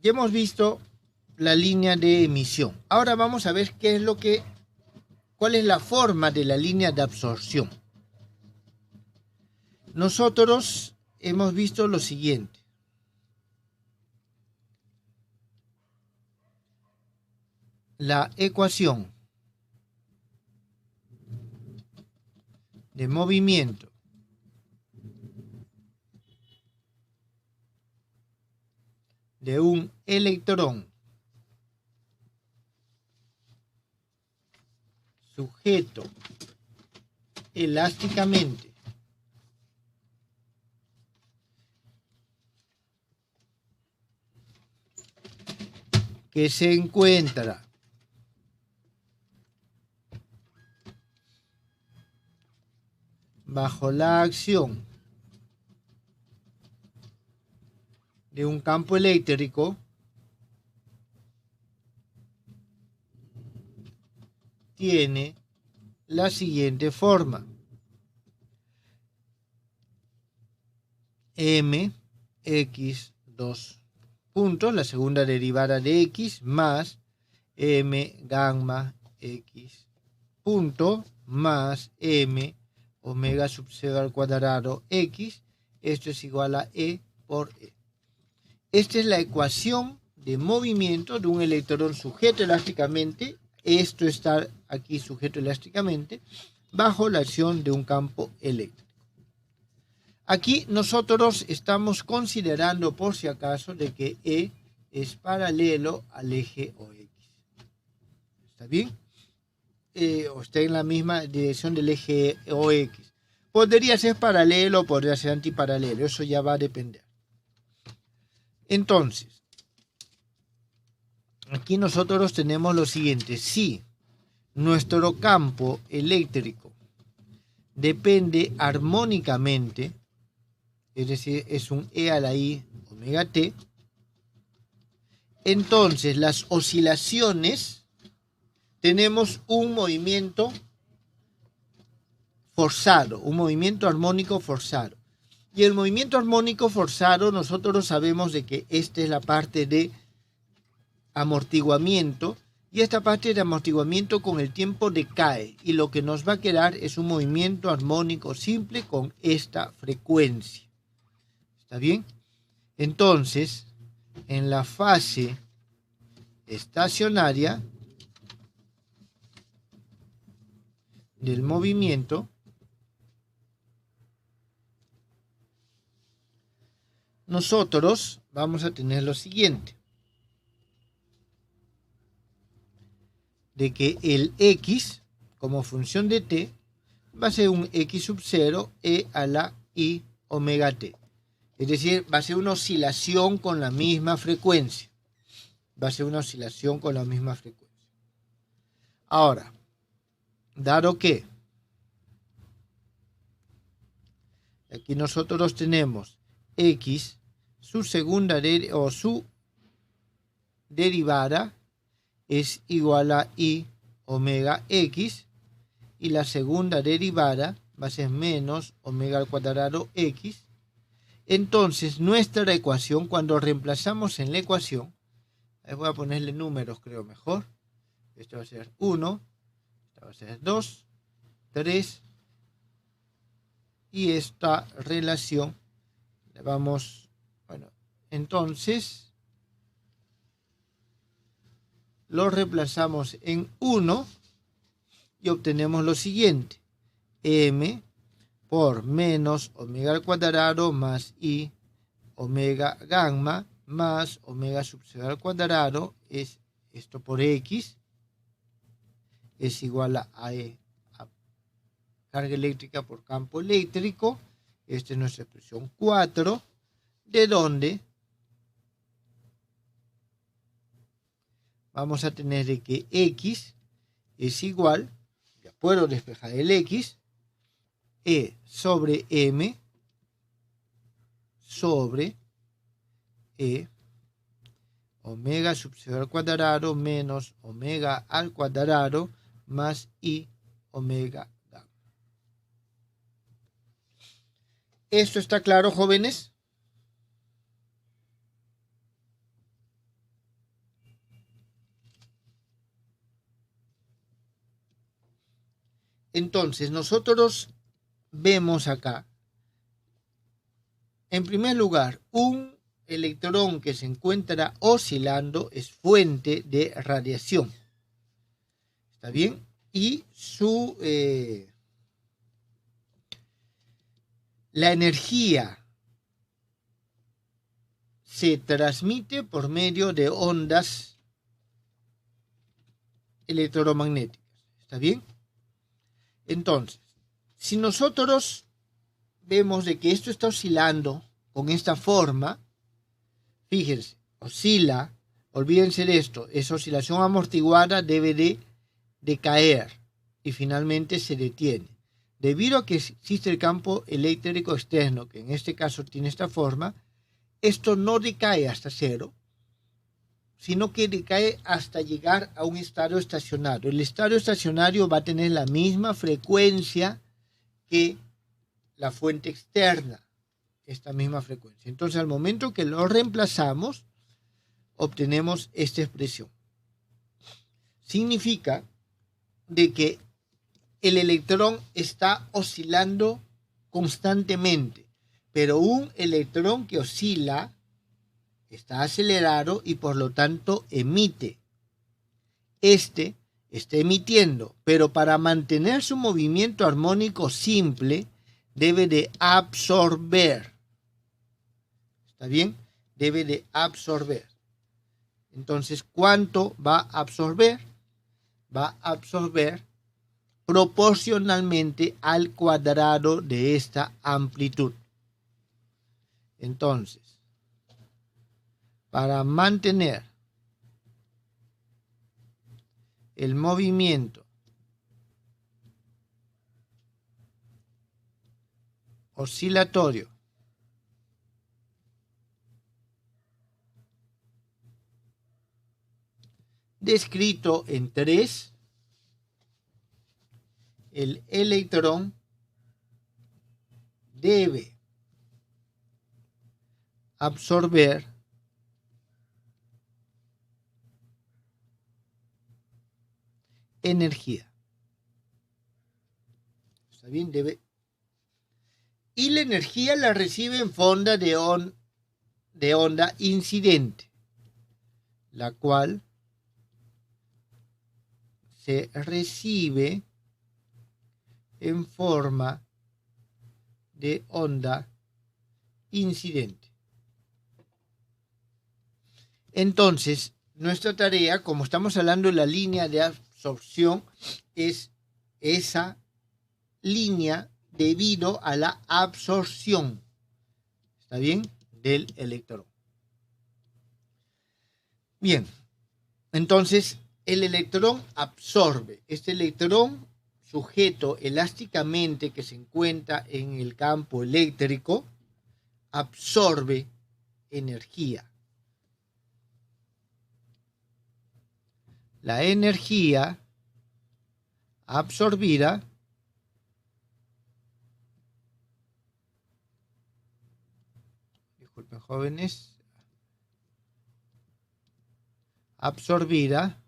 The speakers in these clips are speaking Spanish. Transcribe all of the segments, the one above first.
Ya hemos visto la línea de emisión. Ahora vamos a ver cuál es la forma de la línea de absorción. Nosotros hemos visto lo siguiente. La ecuación de movimiento de un electrón sujeto elásticamente que se encuentra bajo la acción de un campo eléctrico tiene la siguiente forma: mx2 puntos, la segunda derivada de x, más m gamma x punto más m omega sub 0 al cuadrado x. Esto es igual a E por E. Esta es la ecuación de movimiento de un electrón sujeto elásticamente. Esto está aquí sujeto elásticamente bajo la acción de un campo eléctrico. Aquí nosotros estamos considerando, por si acaso, de que E es paralelo al eje OX. ¿Está bien? O está en la misma dirección del eje OX. Podría ser paralelo, podría ser antiparalelo, eso ya va a depender. Entonces, aquí nosotros tenemos lo siguiente: si nuestro campo eléctrico depende armónicamente, es decir, es un E a la I omega t, entonces las oscilaciones tenemos un movimiento forzado, un movimiento armónico forzado. Y el movimiento armónico forzado, nosotros sabemos de que esta es la parte de amortiguamiento, y esta parte de amortiguamiento con el tiempo decae, y lo que nos va a quedar es un movimiento armónico simple con esta frecuencia. ¿Está bien? Entonces, en la fase estacionaria del movimiento, nosotros vamos a tener lo siguiente: de que el x como función de t va a ser un x sub 0 e a la i omega t. Es decir, va a ser una oscilación con la misma frecuencia. Va a ser una oscilación con la misma frecuencia. Ahora, dado que aquí nosotros tenemos x, su segunda o su derivada es igual a i omega x, y la segunda derivada va a ser menos omega al cuadrado x. Entonces nuestra ecuación, cuando reemplazamos en la ecuación, voy a ponerle números, creo mejor. Esto va a ser 1, esto va a ser 2, 3, y esta relación le vamos, bueno, entonces lo reemplazamos en 1 y obtenemos lo siguiente: m por menos omega al cuadrado más i omega gamma más omega sub 0 al cuadrado, es esto por x, es igual a E, a carga eléctrica por campo eléctrico. Esta es nuestra expresión 4, de donde vamos a tener de que x es igual, ya puedo despejar el x, E sobre m sobre E omega sub 0 al cuadrado menos omega al cuadrado más i omega gamma. ¿Esto está claro, jóvenes? Entonces, nosotros vemos acá, en primer lugar, un electrón que se encuentra oscilando es fuente de radiación. ¿Está bien? Y la energía se transmite por medio de ondas electromagnéticas. ¿Está bien? Entonces, si nosotros vemos de que esto está oscilando con esta forma, fíjense, oscila, olvídense de esto, esa oscilación amortiguada debe de caer y finalmente se detiene. Debido a que existe el campo eléctrico externo, que en este caso tiene esta forma, esto no decae hasta cero, sino que decae hasta llegar a un estado estacionario. El estado estacionario va a tener la misma frecuencia que la fuente externa, esta misma frecuencia. Entonces, al momento que lo reemplazamos, obtenemos esta expresión. Significa de que el electrón está oscilando constantemente, pero un electrón que oscila está acelerado y por lo tanto emite. Este está emitiendo, pero para mantener su movimiento armónico simple debe de absorber. ¿Está bien? Debe de absorber. Entonces, ¿cuánto va a absorber? Va a absorber proporcionalmente al cuadrado de esta amplitud. Entonces, para mantener el movimiento oscilatorio descrito en 3, el electrón debe absorber energía. ¿Está bien? Debe. Y la energía la recibe en forma de onda incidente, la cual se recibe en forma de onda incidente. Entonces, nuestra tarea, como estamos hablando de la línea de absorción, es esa línea debido a la absorción, ¿está bien?, del electrón. Bien, entonces el electrón absorbe. Este electrón sujeto elásticamente que se encuentra en el campo eléctrico absorbe energía. La energía absorbida disculpen jóvenes, absorbida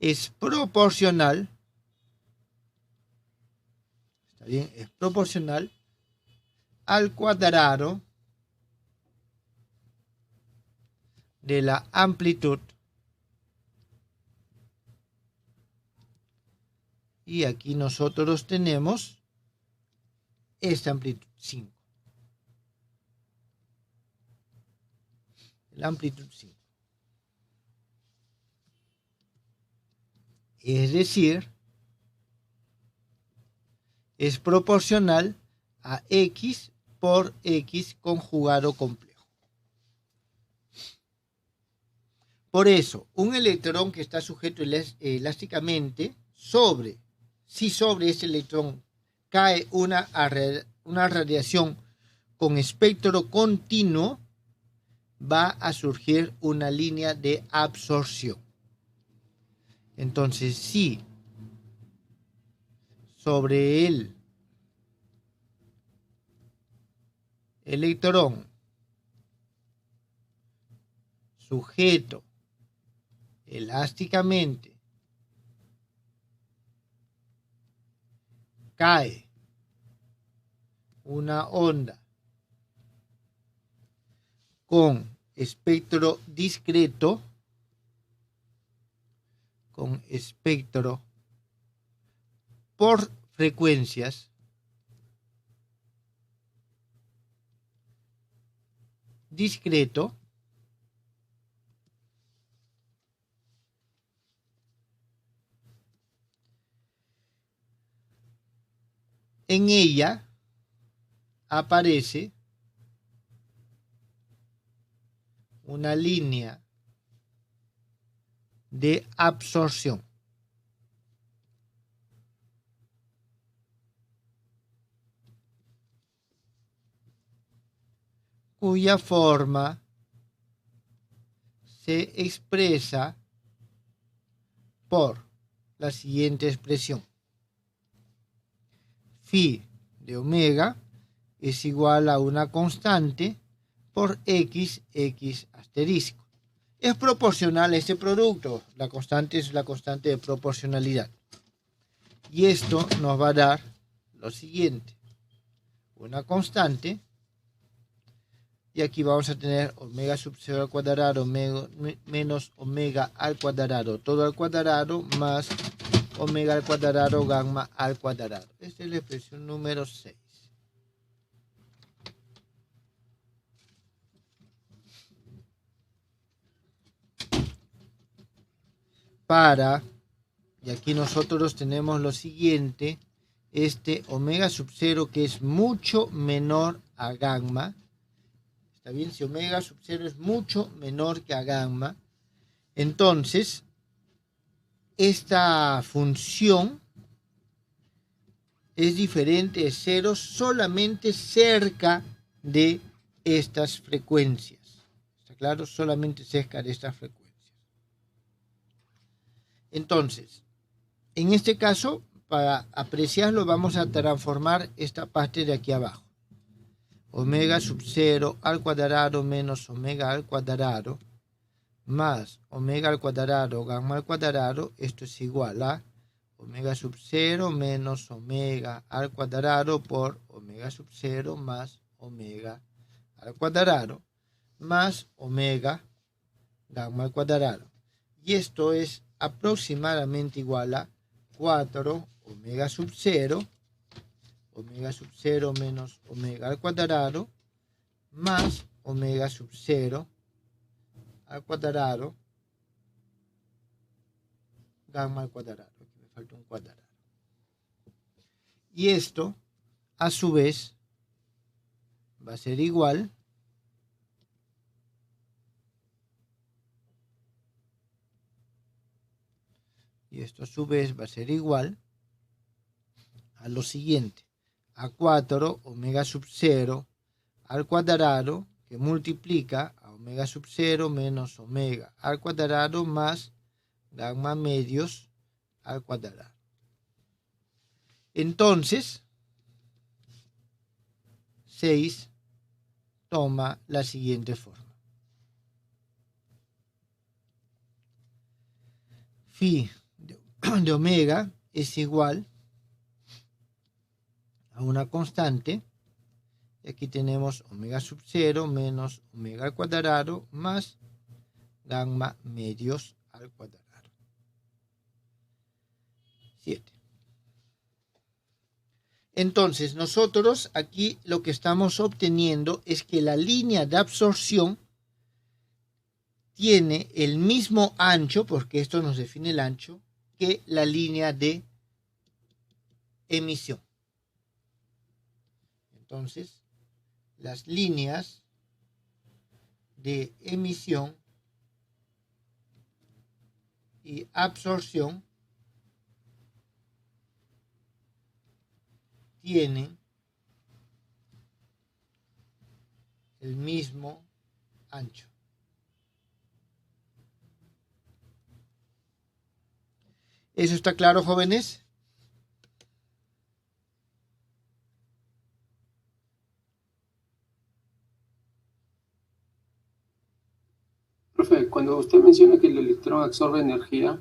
es proporcional, ¿está bien? Es proporcional al cuadrado de la amplitud, y aquí nosotros tenemos esta amplitud 5. La amplitud 5. Es decir, es proporcional a X por X conjugado complejo. Por eso, un electrón que está sujeto elásticamente si sobre ese electrón cae una radiación con espectro continuo, va a surgir una línea de absorción. Entonces, si sobre el electrón sujeto elásticamente cae una onda con espectro discreto, con espectro por frecuencias, discreto, en ella aparece una línea de absorción, cuya forma se expresa por la siguiente expresión: phi de omega es igual a una constante por x asterisco. Es proporcional a este producto. La constante es la constante de proporcionalidad. Y esto nos va a dar lo siguiente: una constante, y aquí vamos a tener omega sub 0 al cuadrado menos omega al cuadrado todo al cuadrado más omega al cuadrado gamma al cuadrado. Esta es la expresión número 6. Y aquí nosotros tenemos lo siguiente: este omega sub 0 que es mucho menor a gamma. ¿Está bien? Si omega sub 0 es mucho menor que a gamma, entonces esta función es diferente de cero solamente cerca de estas frecuencias. ¿Está claro? Solamente cerca de estas frecuencias. Entonces, en este caso, para apreciarlo, vamos a transformar esta parte de aquí abajo. Omega sub 0 al cuadrado menos omega al cuadrado más omega al cuadrado gamma al cuadrado. Esto es igual a omega sub 0 menos omega al cuadrado por omega sub 0 más omega al cuadrado más omega gamma al cuadrado. Y esto es aproximadamente igual a 4 omega sub 0 menos omega al cuadrado más omega sub 0 al cuadrado gamma al cuadrado. Aquí me falta un cuadrado. Y esto, a su vez, va a ser igual a lo siguiente: a 4 omega sub 0 al cuadrado, que multiplica a omega sub 0 menos omega al cuadrado más gamma medios al cuadrado. Entonces, 6 toma la siguiente forma: phi de omega es igual a una constante, y aquí tenemos omega sub 0 menos omega al cuadrado más gamma medios al cuadrado. 7. Entonces, nosotros aquí lo que estamos obteniendo es que la línea de absorción tiene el mismo ancho, porque esto nos define el ancho, que la línea de emisión. Entonces, las líneas de emisión y absorción tienen el mismo ancho. ¿Eso está claro, jóvenes? Profe, cuando usted menciona que el electrón absorbe energía,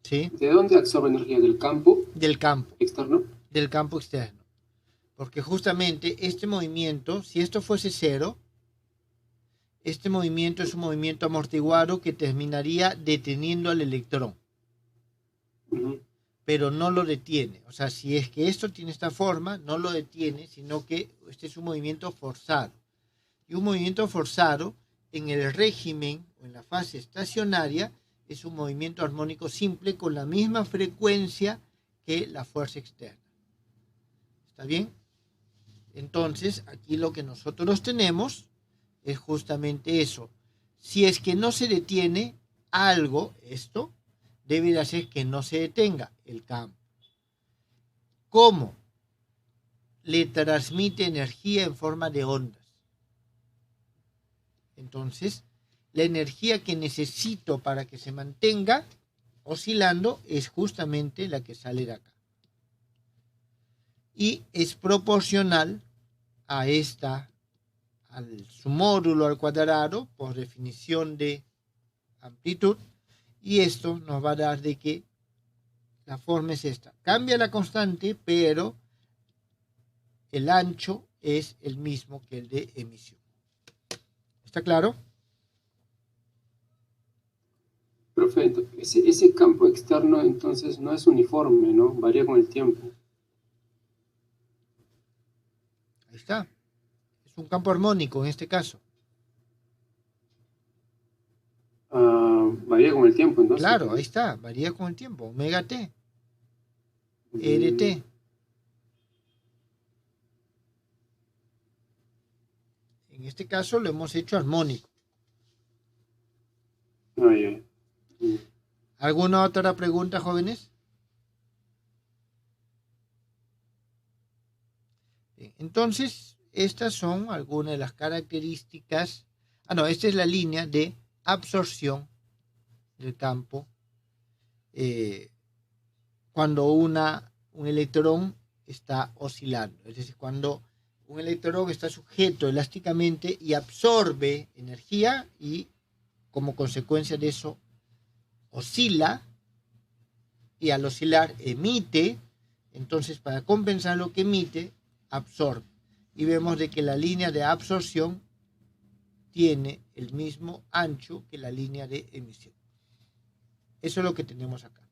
¿sí? ¿de dónde absorbe energía? ¿Del campo Del campo, externo? del campo externo. Porque justamente este movimiento, si esto fuese cero, este movimiento es un movimiento amortiguado que terminaría deteniendo al electrón, Ujú. pero no lo detiene. O sea, si es que esto tiene esta forma, no lo detiene, sino que este es un movimiento forzado. Y un movimiento forzado en el régimen o en la fase estacionaria es un movimiento armónico simple con la misma frecuencia que la fuerza externa. ¿Está bien? Entonces, aquí lo que nosotros tenemos es justamente eso. Si es que no se detiene algo, esto debe de hacer que no se detenga el campo. ¿Cómo? Le transmite energía en forma de ondas. Entonces, la energía que necesito para que se mantenga oscilando es justamente la que sale de acá. Y es proporcional a su módulo al cuadrado por definición de amplitud, y esto nos va a dar de que la forma es esta. Cambia la constante, pero el ancho es el mismo que el de emisión. ¿Está claro? Profe, ese campo externo entonces no es uniforme, ¿no? Varía con el tiempo. Ahí está. Es un campo armónico en este caso. Varía con el tiempo, entonces. Claro, ahí está. Varía con el tiempo. Omega T. EDT. En este caso lo hemos hecho armónico. Ya. ¿Alguna otra pregunta, jóvenes? Bien, entonces, estas son algunas de las características. No, esta es la línea de absorción del campo cuando un electrón está oscilando. Es decir, cuando un electrón está sujeto elásticamente y absorbe energía y como consecuencia de eso oscila, y al oscilar emite, entonces para compensar lo que emite, absorbe. Y vemos de que la línea de absorción tiene el mismo ancho que la línea de emisión. Eso es lo que tenemos acá.